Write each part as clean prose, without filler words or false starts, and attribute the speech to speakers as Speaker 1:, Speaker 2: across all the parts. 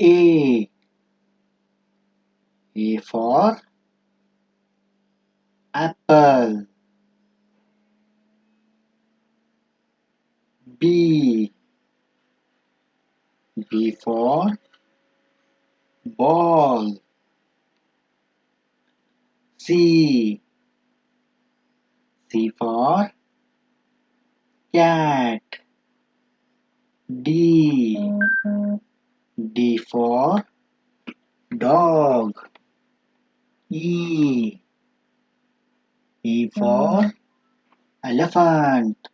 Speaker 1: A. A for apple. B. B for ball. C. C for cat. D. D for dog. E. E for elephant.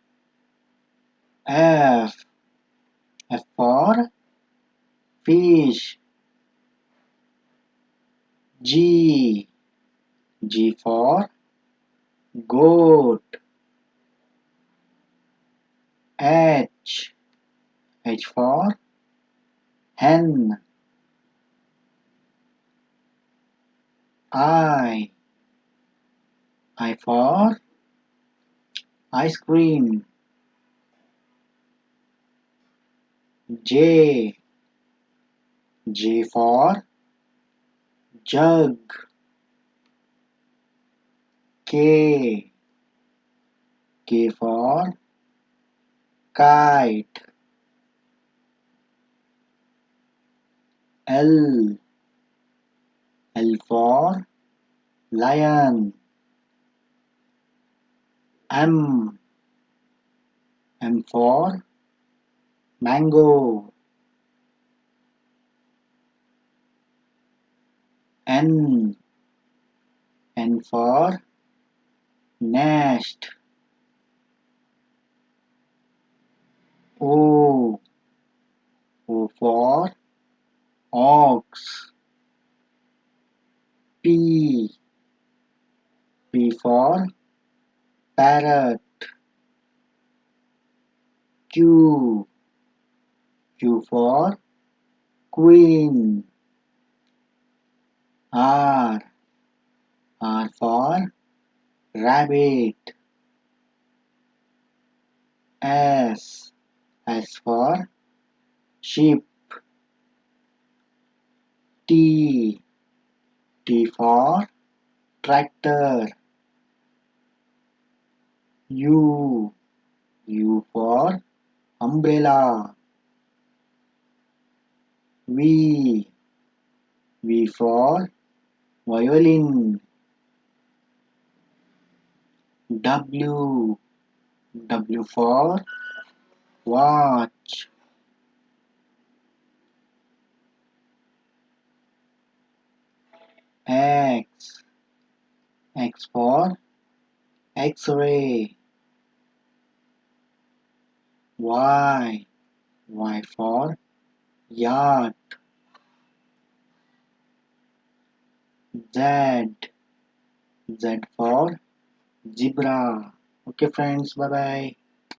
Speaker 1: F. F for fish. G. G for goat. H. H for hen. I. I for ice cream. J. J for jug. K. K for kite. L. L for lion. M. M for mango. N. N for nest. O. O for ox. P. P for parrot. Q. Q for queen. R. R for rabbit. S. S for sheep. T. T for tractor. U. U for umbrella. V. V for violin. W. W for watch. X. X for X-ray. Y. Y for yacht. Z. Z for zebra. Okay, friends, bye bye.